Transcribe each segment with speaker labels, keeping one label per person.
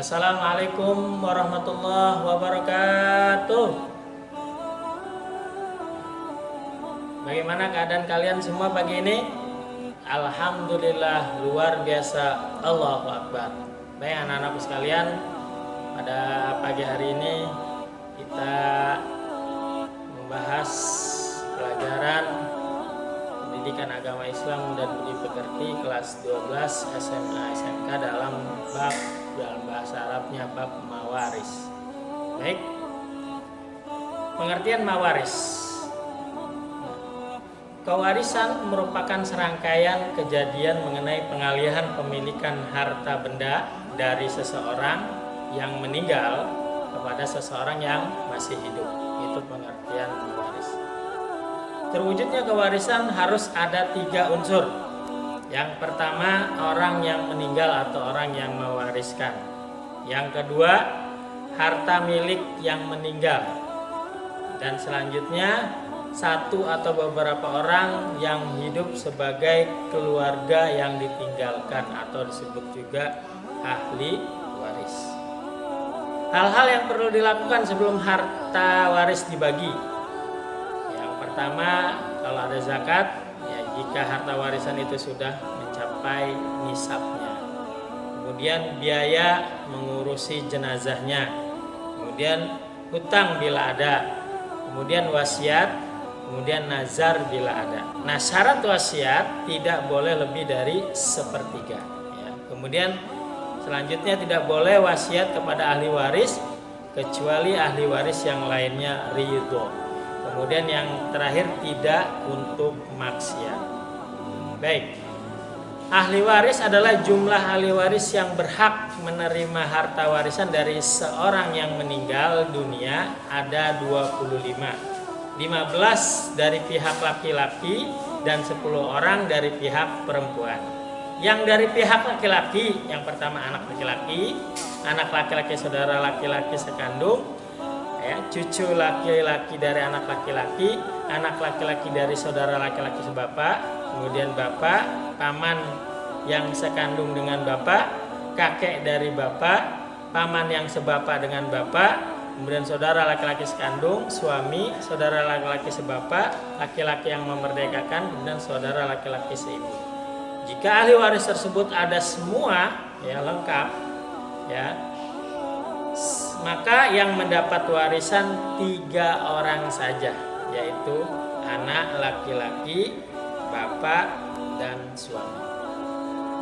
Speaker 1: Assalamualaikum warahmatullahi wabarakatuh. Bagaimana keadaan kalian semua pagi ini? Alhamdulillah, luar biasa. Allahu Akbar. Baik anak-anakku sekalian, pada pagi hari ini kita membahas pelajaran pendidikan agama Islam dan budi pekerti kelas 12 SMA SMK dalam bahasa Arabnya bab mawaris. Baik, pengertian mawaris. Kewarisan merupakan serangkaian kejadian mengenai pengalihan pemilikan harta benda dari seseorang yang meninggal kepada seseorang yang masih hidup. Itu pengertian mawaris. Terwujudnya kewarisan harus ada 3 unsur. Yang pertama, orang yang meninggal atau orang yang mewariskan. Yang kedua, harta milik yang meninggal. Dan selanjutnya, satu atau beberapa orang yang hidup sebagai keluarga yang ditinggalkan atau disebut juga ahli waris. Hal-hal yang perlu dilakukan sebelum harta waris dibagi. Yang pertama, kalau ada zakat, ya jika harta warisan itu sudah mencapai nisabnya. Kemudian biaya mengurusi jenazahnya. Kemudian hutang bila ada. Kemudian wasiat. Kemudian nazar bila ada. Nah, syarat wasiat tidak boleh lebih dari 1/3. Ya. Kemudian selanjutnya tidak boleh wasiat kepada ahli waris kecuali ahli waris yang lainnya ridho. Kemudian yang terakhir tidak untuk maksiat. Baik. Ahli waris adalah jumlah ahli waris yang berhak menerima harta warisan dari seorang yang meninggal dunia ada 25. 15 dari pihak laki-laki dan 10 orang dari pihak perempuan. Yang dari pihak laki-laki, yang pertama anak laki-laki saudara laki-laki sekandung, ya, cucu laki-laki dari anak laki-laki dari saudara laki-laki sebapak, kemudian bapak, paman yang sekandung dengan bapak, kakek dari bapak, paman yang sebapak dengan bapak, kemudian saudara laki-laki sekandung, suami, saudara laki-laki sebapak, laki-laki yang memerdekakan, kemudian saudara laki-laki seibu. Jika ahli waris tersebut ada semua, ya lengkap, ya, maka yang mendapat warisan 3 orang saja, yaitu anak laki-laki, bapak, dan suami.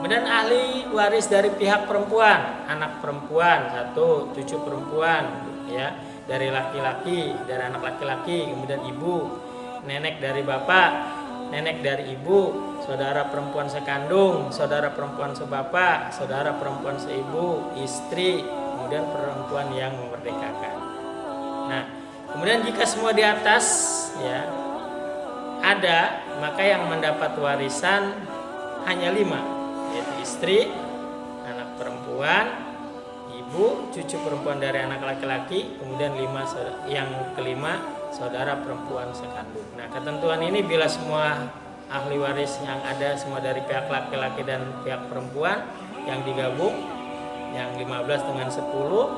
Speaker 1: Kemudian ahli waris dari pihak perempuan, anak perempuan 1, cucu perempuan, ya, dari laki-laki, dari anak laki-laki, kemudian ibu, nenek dari bapak, nenek dari ibu, saudara perempuan sekandung, saudara perempuan sebapak, saudara perempuan seibu, istri, kemudian perempuan yang memerdekakan. Nah, kemudian jika semua di atas, ya, ada, maka yang mendapat warisan hanya 5, yaitu istri, anak perempuan, ibu, cucu perempuan dari anak laki-laki, kemudian yang kelima saudara perempuan sekandung. Nah, ketentuan ini bila semua ahli waris yang ada semua dari pihak laki-laki dan pihak perempuan yang digabung, yang 15 dengan 10,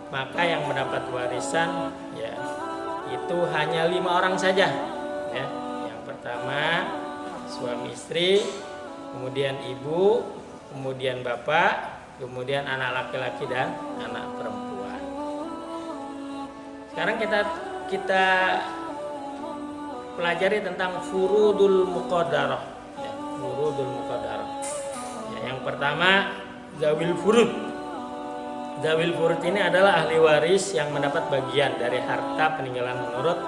Speaker 1: maka yang mendapat warisan, ya, itu hanya 5 orang saja, ya. Yang pertama suami istri, kemudian ibu, kemudian bapak, kemudian anak laki-laki dan anak perempuan. Sekarang kita pelajari tentang furudul muqaddarah. Ya, furudul muqaddarah. Ya, yang pertama zawil furud. Zawil furud ini adalah ahli waris yang mendapat bagian dari harta peninggalan menurut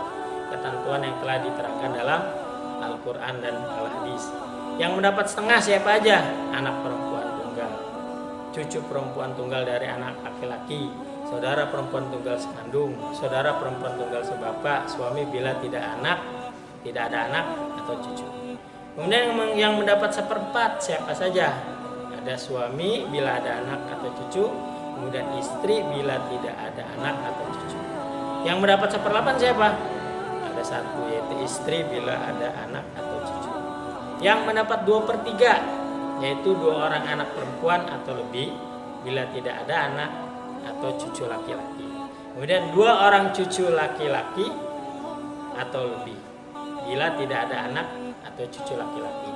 Speaker 1: ketentuan yang telah diterangkan dalam Al-Quran dan Al-Hadis. Yang mendapat setengah siapa aja? Anak perempuan tunggal, cucu perempuan tunggal dari anak laki-laki, saudara perempuan tunggal sekandung, saudara perempuan tunggal sebapak, suami bila tidak ada anak atau cucu. Kemudian yang mendapat 1/4 siapa saja? Ada suami bila ada anak atau cucu, kemudian istri bila tidak ada anak atau cucu. Yang mendapat 1/8 siapa? Ada 1, yaitu istri bila ada anak atau cucu. Yang mendapat 2/3 yaitu 2 orang anak perempuan atau lebih bila tidak ada anak atau cucu laki-laki. Kemudian 2 orang cucu laki-laki atau lebih bila tidak ada anak atau cucu laki-laki.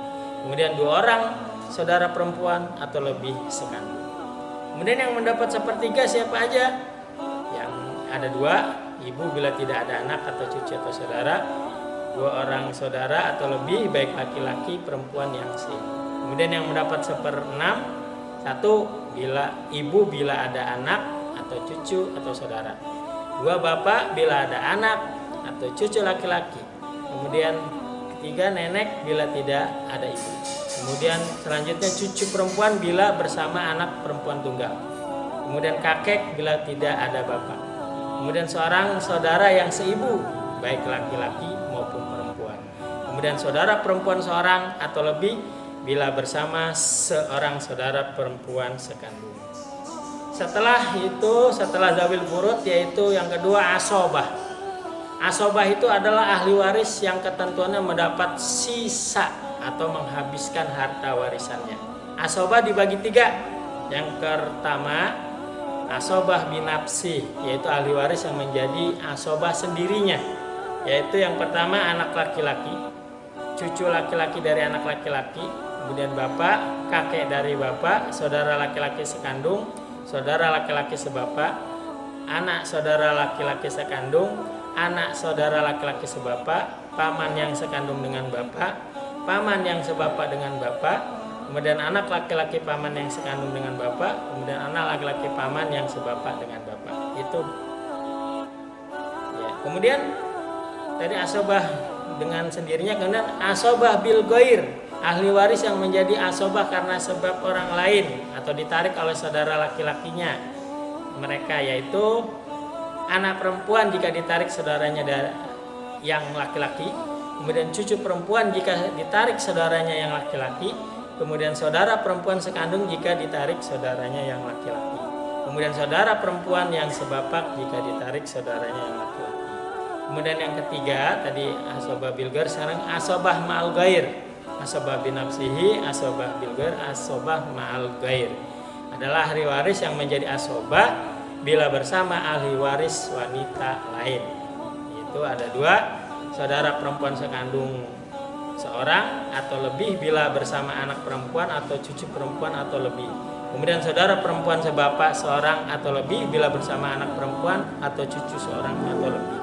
Speaker 1: Kemudian 2 orang saudara perempuan atau lebih sekandung. Kemudian yang mendapat sepertiga siapa aja? Yang ada 2, ibu bila tidak ada anak atau cucu atau saudara, 2 orang saudara atau lebih baik laki-laki perempuan yang seibu. Kemudian yang mendapat 1/6, 1 bila ibu bila ada anak atau cucu atau saudara, 2 bapak bila ada anak atau cucu laki-laki. Kemudian ketiga nenek bila tidak ada ibu. Kemudian selanjutnya cucu perempuan bila bersama anak perempuan tunggal. Kemudian kakek bila tidak ada bapak. Kemudian seorang saudara yang seibu baik laki-laki maupun perempuan. Kemudian saudara perempuan seorang atau lebih bila bersama seorang saudara perempuan sekandung. Setelah zawil furud, yaitu yang kedua asobah. Asobah itu adalah ahli waris yang ketentuannya mendapat sisa atau menghabiskan harta warisannya. Asobah dibagi 3. Yang pertama asobah binafsi, yaitu ahli waris yang menjadi asobah sendirinya, yaitu yang pertama anak laki-laki, cucu laki-laki dari anak laki-laki, kemudian bapak, kakek dari bapak, saudara laki-laki sekandung, saudara laki-laki sebapak, anak saudara laki-laki sekandung, anak saudara laki-laki sebapak, paman yang sekandung dengan bapak, paman yang sebapak dengan bapak, kemudian anak laki-laki paman yang sekandung dengan bapak, kemudian anak laki-laki paman yang sebapak dengan bapak. Itu ya. Kemudian dari asobah dengan sendirinya, kemudian asobah bil ghair, ahli waris yang menjadi asobah karena sebab orang lain atau ditarik oleh saudara laki-lakinya mereka, yaitu anak perempuan jika ditarik saudaranya yang laki-laki, kemudian cucu perempuan jika ditarik saudaranya yang laki-laki, kemudian saudara perempuan sekandung jika ditarik saudaranya yang laki-laki, kemudian saudara perempuan yang sebapak jika ditarik saudaranya yang laki-laki. Kemudian yang ketiga tadi asobah bil ghair, sekarang asobah ma'al ghair. Asobah binafsihi, asobah bil ghair, asobah ma'al ghair adalah ahli waris yang menjadi asobah bila bersama ahli waris wanita lain. Itu ada 2, saudara perempuan sekandung seorang atau lebih bila bersama anak perempuan atau cucu perempuan atau lebih. Kemudian saudara perempuan sebapak seorang atau lebih bila bersama anak perempuan atau cucu seorang atau lebih.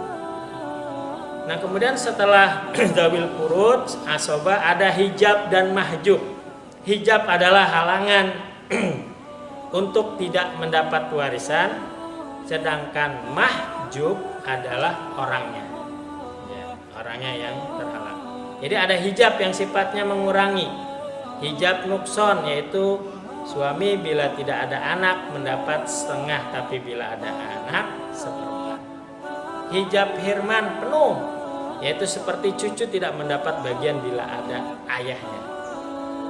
Speaker 1: Nah, kemudian setelah zawil furud, asobah, ada hijab dan mahjub. Hijab adalah halangan untuk tidak mendapat warisan, sedangkan mahjub adalah orangnya, ya, orangnya yang terhalang. Jadi ada hijab yang sifatnya mengurangi, hijab nukson, yaitu suami bila tidak ada anak mendapat setengah, tapi bila ada anak seperempat. Hijab hirman penuh, yaitu seperti cucu tidak mendapat bagian bila ada ayahnya.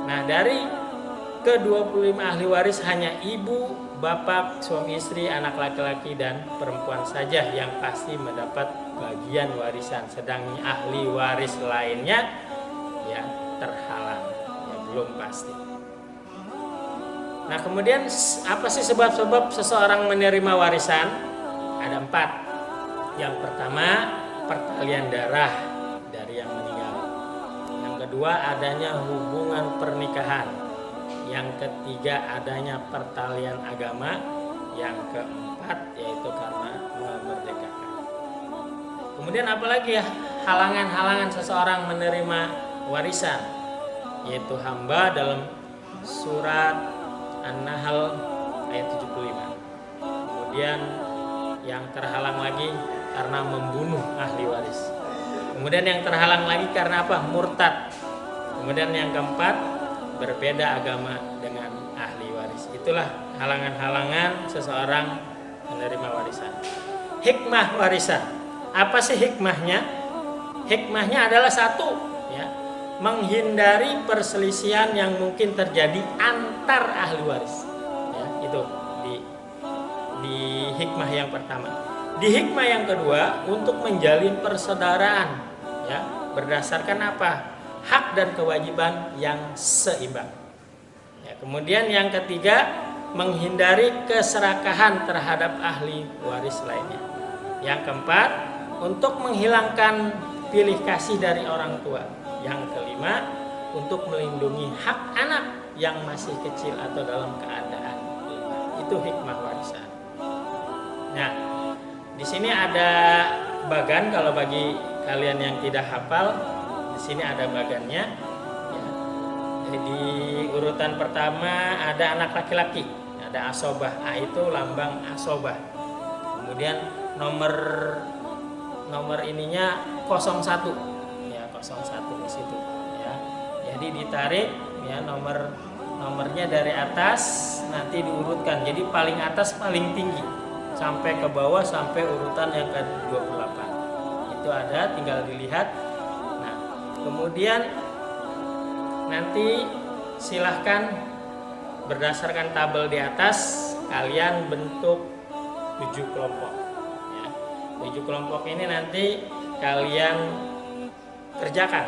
Speaker 1: Nah, dari ke-25 ahli waris hanya ibu, bapak, suami istri, anak laki-laki dan perempuan saja yang pasti mendapat bagian warisan, sedang ahli waris lainnya ya terhalang, ya belum pasti. Nah, kemudian apa sih sebab-sebab seseorang menerima warisan? Ada 4. Yang pertama, pertalian darah dari yang meninggal. Yang kedua, adanya hubungan pernikahan. Yang ketiga, adanya pertalian agama. Yang keempat, yaitu karena memerdekakan. Kemudian apalagi ya halangan-halangan seseorang menerima warisan, yaitu hamba dalam surat An-Nahl ayat 75. Kemudian yang terhalang lagi karena membunuh ahli waris. Kemudian yang terhalang lagi karena apa? Murtad. Kemudian yang keempat, berbeda agama dengan ahli waris. Itulah halangan-halangan seseorang menerima warisan. Hikmah warisan. Apa sih hikmahnya? Hikmahnya adalah 1, ya, menghindari perselisihan yang mungkin terjadi antar ahli waris. Ya, itu di hikmah yang pertama. Di hikmah yang kedua, untuk menjalin persaudaraan, ya, berdasarkan apa? Hak dan kewajiban yang seimbang. Ya, kemudian yang ketiga, menghindari keserakahan terhadap ahli waris lainnya. Yang keempat, untuk menghilangkan pilih kasih dari orang tua. Yang kelima, untuk melindungi hak anak yang masih kecil atau dalam keadaan lemah. Itu hikmah warisan. Nah, di sini ada bagan, kalau bagi kalian yang tidak hafal, di sini ada bagannya. Ya. Di urutan pertama ada anak laki-laki, ada asobah. A itu lambang asobah. Kemudian nomor ininya 01, ya 01 di situ. Ya. Jadi ditarik, ya nomornya dari atas nanti diurutkan. Jadi paling atas paling tinggi sampai ke bawah sampai urutan yang ke-28. Itu ada, tinggal dilihat. Nah, kemudian nanti silahkan berdasarkan tabel di atas kalian bentuk 7 kelompok. Ya. 7 kelompok ini nanti kalian kerjakan,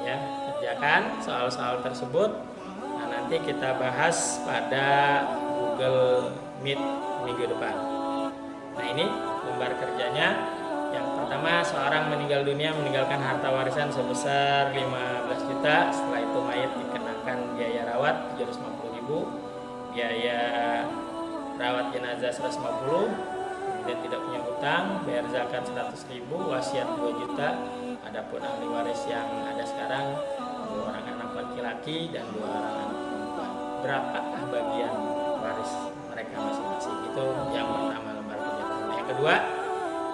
Speaker 1: ya, kerjakan soal-soal tersebut. Nah, nanti kita bahas pada Google Meet minggu depan. Nah, ini lembar kerjanya. Yang pertama, seorang meninggal dunia meninggalkan harta warisan sebesar 15 juta. Setelah itu mayat dikenakan biaya rawat 750.000, biaya rawat jenazah 150, kemudian tidak punya hutang, bayar zakat 100.000, wasiat 2 juta. Adapun ahli waris yang ada sekarang 2 orang anak laki-laki dan 2 orang anak perempuan. Berapakah bagian waris mereka masing-masing? Itu yang pertama, lembar kerja. Yang kedua,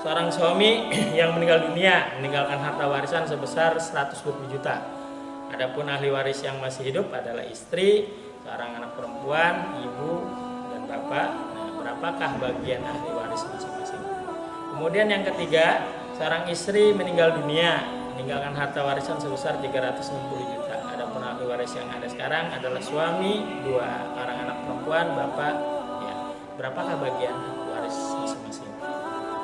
Speaker 1: seorang suami yang meninggal dunia meninggalkan harta warisan sebesar 120 juta. Adapun ahli waris yang masih hidup adalah istri, seorang anak perempuan, ibu, dan bapak. Nah, berapakah bagian ahli waris masing-masing? Kemudian yang ketiga, seorang istri meninggal dunia meninggalkan harta warisan sebesar 360 juta. Adapun ahli waris yang ada sekarang adalah suami, 2 orang anak perempuan, bapak. Ya, berapakah bagian waris masing-masing?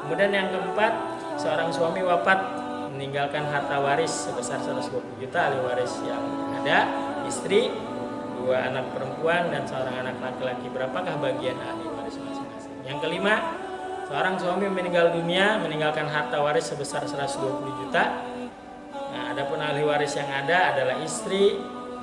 Speaker 1: Kemudian yang keempat, seorang suami wafat meninggalkan harta waris sebesar 120 juta. Ahli waris yang ada istri, 2 anak perempuan, dan seorang anak laki-laki. Berapakah bagian ahli waris masing-masing? Yang kelima, seorang suami meninggal dunia meninggalkan harta waris sebesar 120 juta. Nah, adapun ahli waris yang ada adalah istri,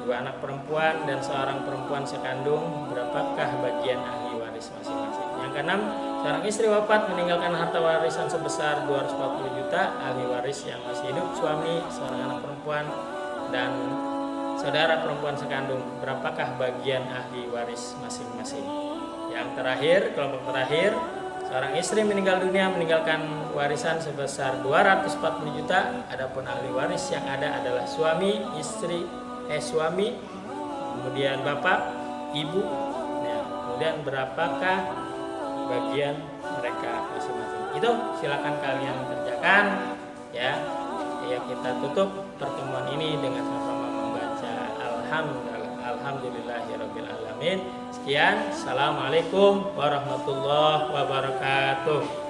Speaker 1: 2 anak perempuan, dan seorang perempuan sekandung. Berapakah bagian ahli waris masing-masing? Yang keenam, seorang istri wafat meninggalkan harta warisan sebesar 240 juta. Ahli waris yang masih hidup suami, seorang anak perempuan, dan saudara perempuan sekandung. Berapakah bagian ahli waris masing-masing? Yang terakhir, kelompok terakhir, seorang istri meninggal dunia meninggalkan warisan sebesar 240 juta. Adapun ahli waris yang ada adalah suami, suami, kemudian bapak, ibu. Nah, kemudian berapakah bagian mereka masing-masing? Itu silakan kalian kerjakan, ya. Ya, kita tutup pertemuan ini dengan sama-sama membaca Alhamdulillahirabbil alamin. Sekian, assalamualaikum warahmatullahi wabarakatuh.